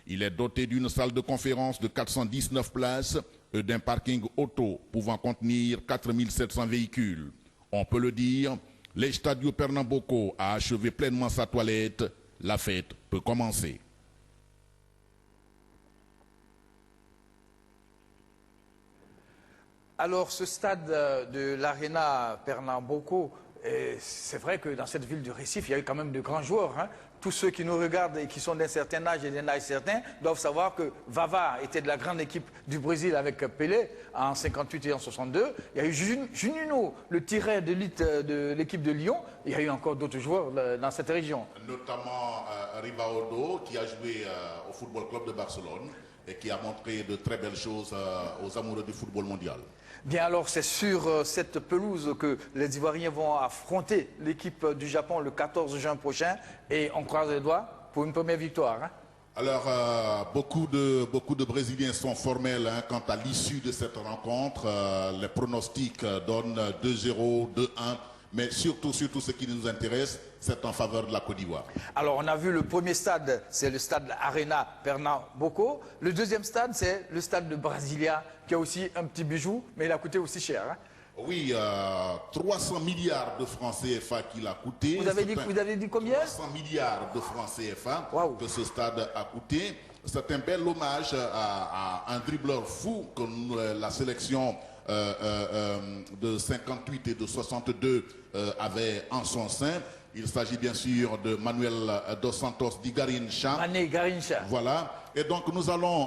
Il est doté d'une salle de conférence de 419 places et d'un parking auto pouvant contenir 4700 véhicules. On peut le dire, l'Estadio Pernambuco a achevé pleinement sa toilette. La fête peut commencer. Alors, ce stade de l'Arena Pernambuco, c'est vrai que dans cette ville de Recife, il y a eu quand même de grands joueurs. Hein. Tous ceux qui nous regardent et qui sont d'un certain âge et d'un âge certain doivent savoir que Vava était de la grande équipe du Brésil avec Pelé en 58 et en 62. Il y a eu Juninho, le tireur d'élite de l'équipe de Lyon. Il y a eu encore d'autres joueurs dans cette région. Notamment Rivaldo, qui a joué au Football Club de Barcelone et qui a montré de très belles choses aux amoureux du football mondial. Bien alors, c'est sur cette pelouse que les Ivoiriens vont affronter l'équipe du Japon le 14 juin prochain et on croise les doigts pour une première victoire. Hein. Alors, beaucoup de Brésiliens sont formels quant à l'issue de cette rencontre. Les pronostics donnent 2-0, 2-1. Mais surtout ce qui nous intéresse, c'est en faveur de la Côte d'Ivoire. Alors, on a vu le premier stade, c'est le stade Arena Pernambuco. Le deuxième stade, c'est le stade de Brasilia, qui a aussi un petit bijou, mais il a coûté aussi cher. Hein. Oui, 300 milliards de francs CFA qu'il a coûté. Vous avez dit combien? 300 milliards de francs CFA que ce stade a coûté. C'est un bel hommage à un dribbleur fou que la sélection de 58 et de 62 avait en son sein. Il s'agit bien sûr de Manuel dos Santos de Garrincha. Mané Garrincha. Voilà. Et donc nous allons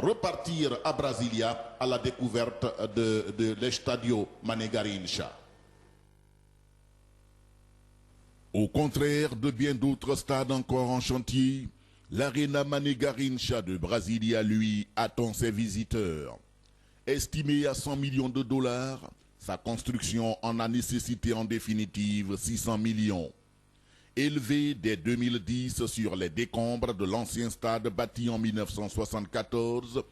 repartir à Brasilia à la découverte de l'Estadio Mané Garrincha. Au contraire de bien d'autres stades encore en chantier, l'Arena Mané Garrincha de Brasilia, lui, attend ses visiteurs. Estimé à 100 millions de dollars, sa construction en a nécessité en définitive 600 millions. Élevé dès 2010 sur les décombres de l'ancien stade bâti en 1974,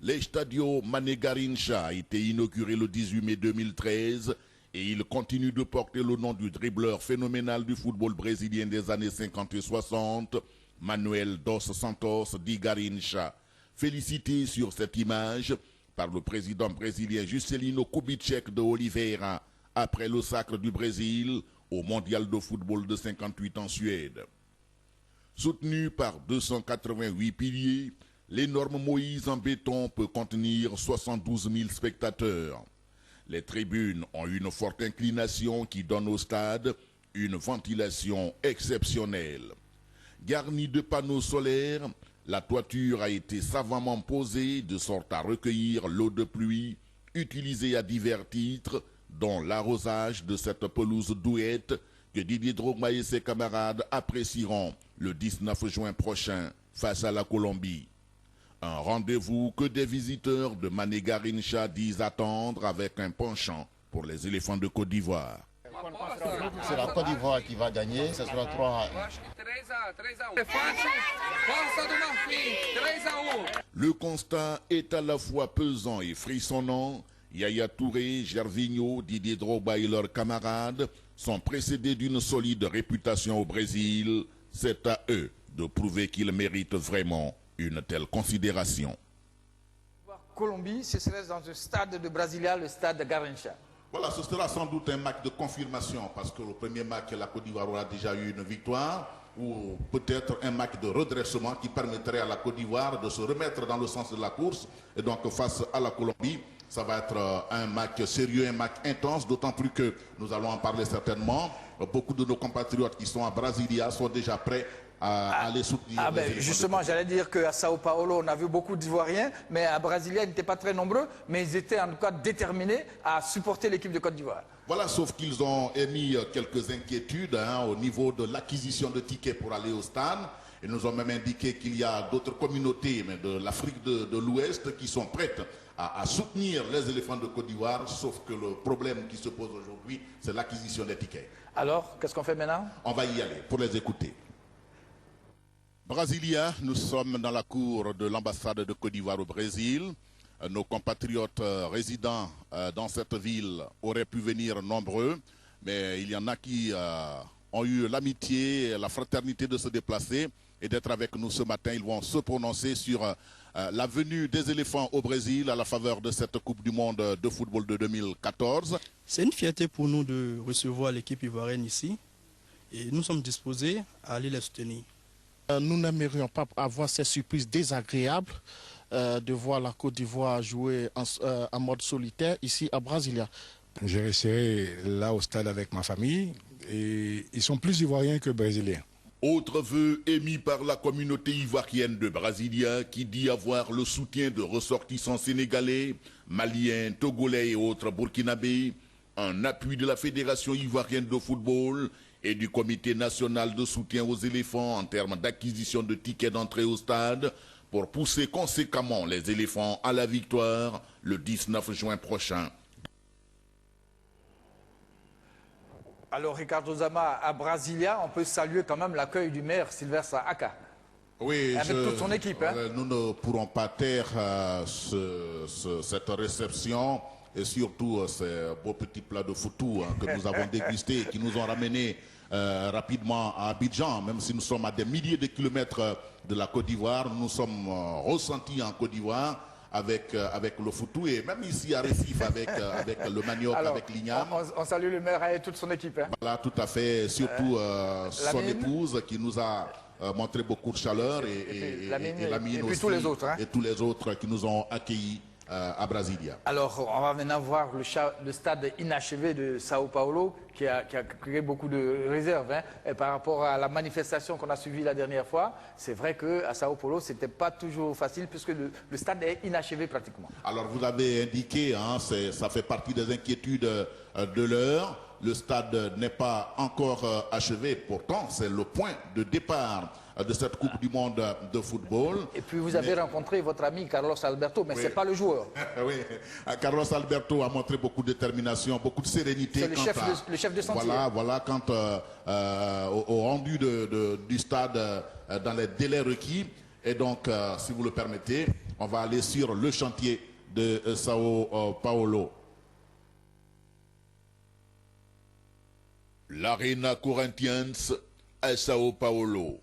l'Estadio Mané Garrincha a été inauguré le 18 mai 2013 et il continue de porter le nom du dribbleur phénoménal du football brésilien des années 50 et 60, Manuel dos Santos de Garrincha. Félicité sur cette image par le président brésilien Juscelino Kubitschek de Oliveira après le sacre du Brésil au mondial de football de 58 en Suède. Soutenu par 288 piliers, l'énorme Moïse en béton peut contenir 72 000 spectateurs. Les tribunes ont une forte inclination qui donne au stade une ventilation exceptionnelle. Garnie de panneaux solaires, la toiture a été savamment posée de sorte à recueillir l'eau de pluie utilisée à divers titres, dont l'arrosage de cette pelouse douette que Didier Drogba et ses camarades apprécieront le 19 juin prochain face à la Colombie. Un rendez-vous que des visiteurs de Mané Garrincha disent attendre avec un penchant pour les éléphants de Côte d'Ivoire. C'est la Côte d'Ivoire qui va gagner, ce sera 3-1. Le constat est à la fois pesant et frissonnant. Yaya Touré, Gervinho, Didier Drogba et leurs camarades sont précédés d'une solide réputation au Brésil. C'est à eux de prouver qu'ils méritent vraiment une telle considération. Colombie, ce serait dans le stade de Brasilia, le stade de Garrincha. Voilà, ce sera sans doute un match de confirmation parce que le premier match, la Côte d'Ivoire aura déjà eu une victoire ou peut-être un match de redressement qui permettrait à la Côte d'Ivoire de se remettre dans le sens de la course. Et donc face à la Colombie, ça va être un match sérieux, un match intense, d'autant plus que nous allons en parler certainement. Beaucoup de nos compatriotes qui sont à Brasilia sont déjà prêts à aller soutenir. Justement, j'allais dire qu'à Sao Paulo, on a vu beaucoup d'Ivoiriens, mais à Brasilia, ils n'étaient pas très nombreux, mais ils étaient en tout cas déterminés à supporter l'équipe de Côte d'Ivoire. Voilà, sauf qu'ils ont émis quelques inquiétudes au niveau de l'acquisition de tickets pour aller au stade. Ils nous ont même indiqué qu'il y a d'autres communautés de l'Afrique de l'Ouest qui sont prêtes à soutenir les éléphants de Côte d'Ivoire, sauf que le problème qui se pose aujourd'hui, c'est l'acquisition des tickets. Alors, qu'est-ce qu'on fait maintenant? On va y aller pour les écouter. Brasilia, nous sommes dans la cour de l'ambassade de Côte d'Ivoire au Brésil. Nos compatriotes résidant dans cette ville auraient pu venir nombreux, mais il y en a qui ont eu l'amitié et la fraternité de se déplacer et d'être avec nous ce matin. Ils vont se prononcer sur la venue des éléphants au Brésil à la faveur de cette Coupe du Monde de football de 2014. C'est une fierté pour nous de recevoir l'équipe ivoirienne ici et nous sommes disposés à aller les soutenir. Nous n'aimerions pas avoir ces surprises désagréables de voir la Côte d'Ivoire jouer en mode solitaire ici à Brasilia. Je resterai là au stade avec ma famille et ils sont plus ivoiriens que brésiliens. Autre vœu émis par la communauté ivoirienne de Brasilia qui dit avoir le soutien de ressortissants sénégalais, maliens, togolais et autres burkinabés, un appui de la Fédération ivoirienne de football et du Comité national de soutien aux éléphants en termes d'acquisition de tickets d'entrée au stade pour pousser conséquemment les éléphants à la victoire le 19 juin prochain. Alors, Ricardo Zama, à Brasilia, on peut saluer quand même l'accueil du maire Sylvestre Aka. Oui, avec toute son équipe. Hein. Nous ne pourrons pas taire cette réception et surtout ces beaux petits plats de foutou que nous avons dégustés et qui nous ont ramenés rapidement à Abidjan. Même si nous sommes à des milliers de kilomètres de la Côte d'Ivoire, nous sommes ressentis en Côte d'Ivoire avec le foutou et même ici à Recife avec le manioc, alors, avec l'igname. On salue le maire et toute son équipe. Hein. Voilà, tout à fait. Surtout son épouse qui nous a montré beaucoup de chaleur et Lamine aussi, tous les autres. Hein. Et tous les autres qui nous ont accueillis à Brasilia. Alors, on va maintenant voir le stade inachevé de Sao Paulo qui a créé beaucoup de réserves. Hein. Et par rapport à la manifestation qu'on a suivie la dernière fois, c'est vrai qu'à Sao Paulo, ce n'était pas toujours facile puisque le stade est inachevé pratiquement. Alors, vous avez indiqué, hein, ça fait partie des inquiétudes de l'heure. Le stade n'est pas encore achevé. Pourtant, c'est le point de départ de cette Coupe du Monde de football. Et puis vous avez rencontré votre ami Carlos Alberto, mais oui. Ce n'est pas le joueur. Oui, Carlos Alberto a montré beaucoup de détermination, beaucoup de sérénité. C'est le chef de sentier. Voilà, quant au rendu du stade dans les délais requis. Et donc, si vous le permettez, on va aller sur le chantier de Sao Paulo. L'Arena Corinthians à Sao Paulo.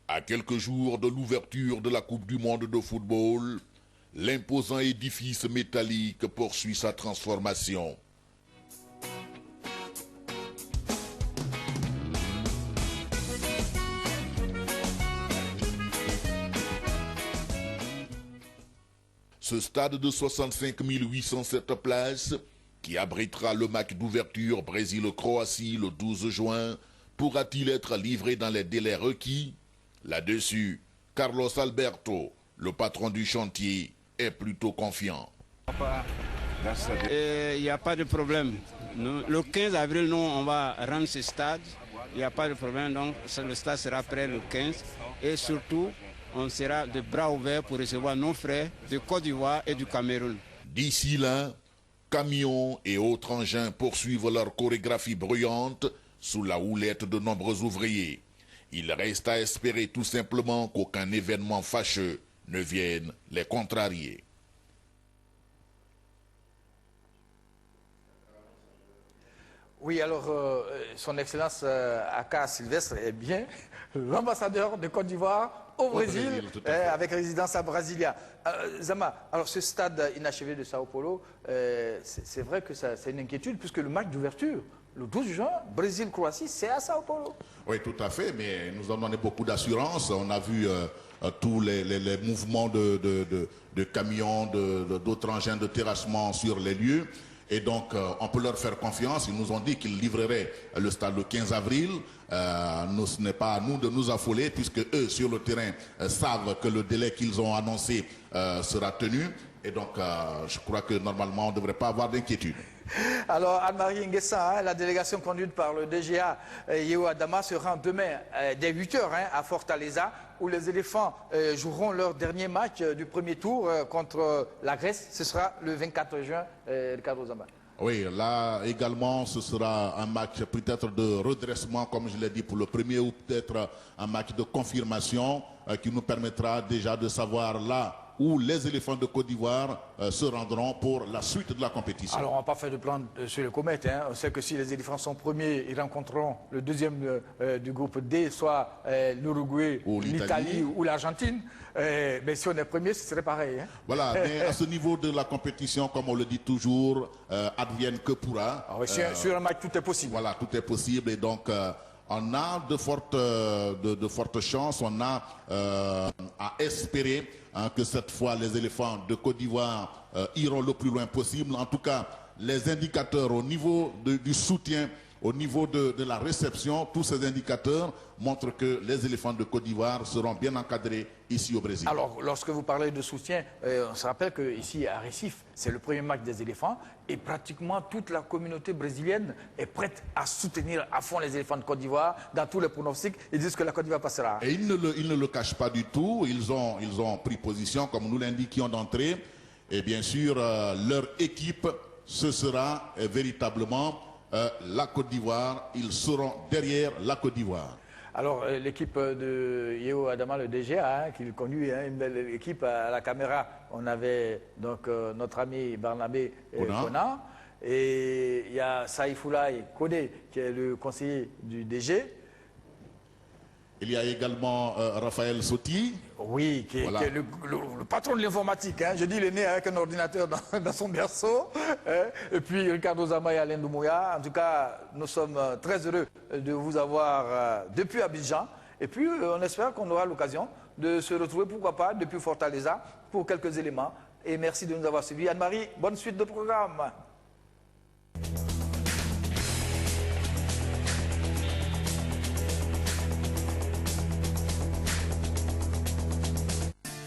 À quelques jours de l'ouverture de la Coupe du Monde de football, l'imposant édifice métallique poursuit sa transformation. Ce stade de 65 807 places, qui abritera le match d'ouverture Brésil-Croatie le 12 juin, pourra-t-il être livré dans les délais requis? Là-dessus, Carlos Alberto, le patron du chantier, est plutôt confiant. Il n'y a pas de problème. Le 15 avril, nous, on va rendre ce stade. Il n'y a pas de problème, donc le stade sera prêt le 15. Et surtout, on sera de bras ouverts pour recevoir nos frères de Côte d'Ivoire et du Cameroun. D'ici là, camions et autres engins poursuivent leur chorégraphie bruyante sous la houlette de nombreux ouvriers. Il reste à espérer tout simplement qu'aucun événement fâcheux ne vienne les contrarier. Oui, alors, son Excellence Aka Sylvestre est bien l'ambassadeur de Côte d'Ivoire au Brésil avec résidence à Brasilia. Zama, alors ce stade inachevé de Sao Paulo, c'est vrai que c'est une inquiétude puisque le match d'ouverture, le 12 juin, Brésil-Croatie, c'est à Sao Paulo. Oui, tout à fait, mais nous avons donné beaucoup d'assurance. On a vu tous les mouvements de camions, d'autres engins de terrassement sur les lieux. Et donc, on peut leur faire confiance. Ils nous ont dit qu'ils livreraient le stade le 15 avril. Ce n'est pas à nous de nous affoler, puisque eux, sur le terrain, savent que le délai qu'ils ont annoncé sera tenu. Et donc, je crois que normalement, on ne devrait pas avoir d'inquiétude. Alors, Anne-Marie Nguessa, la délégation conduite par le DGA Yeo Adama se rend demain dès 8h à Fortaleza, où les éléphants joueront leur dernier match du premier tour contre la Grèce. Ce sera le 24 juin, Ricardo Zama. Oui, là également, ce sera un match peut-être de redressement, comme je l'ai dit, pour le premier, ou peut-être un match de confirmation qui nous permettra déjà de savoir là où les éléphants de Côte d'Ivoire se rendront pour la suite de la compétition. Alors, on ne va pas faire de plan sur les comètes. Hein. On sait que si les éléphants sont premiers, ils rencontreront le deuxième du groupe D, soit l'Uruguay, l'Italie ou l'Argentine. Mais si on est premier, ce serait pareil. Hein. Voilà, mais à ce niveau de la compétition, comme on le dit toujours, advienne que pourra. Ah oui, sur un match, tout est possible. Voilà, tout est possible. Et donc, on a de fortes chances, on a à espérer que cette fois, les éléphants de Côte d'Ivoire iront le plus loin possible. En tout cas, les indicateurs au niveau du soutien, au niveau de la réception, tous ces indicateurs montrent que les éléphants de Côte d'Ivoire seront bien encadrés ici au Brésil. Alors, lorsque vous parlez de soutien, on se rappelle qu'ici à Recife, c'est le premier match des éléphants et pratiquement toute la communauté brésilienne est prête à soutenir à fond les éléphants de Côte d'Ivoire dans tous les pronostics. Ils disent que la Côte d'Ivoire passera. Et ils ne le cachent pas du tout. Ils ont pris position, comme nous l'indiquions d'entrée. Et bien sûr, leur équipe, ce sera véritablement la Côte d'Ivoire. Ils seront derrière la Côte d'Ivoire. Alors, l'équipe de Yeo Adama, le DGA, qu'il conduit, une belle équipe à la caméra. On avait donc notre ami Barnabé Kona. Et il y a Saïfoulaye Kone, qui est le conseiller du DG. Il y a également Raphaël Soti. Oui, qui est le patron de l'informatique. Hein. Je dis, il est né avec un ordinateur dans son berceau. Et puis Ricardo Zama et Alain Doumouya. En tout cas, nous sommes très heureux de vous avoir depuis Abidjan. Et puis, on espère qu'on aura l'occasion de se retrouver, pourquoi pas, depuis Fortaleza, pour quelques éléments. Et merci de nous avoir suivis. Anne-Marie, bonne suite de programme.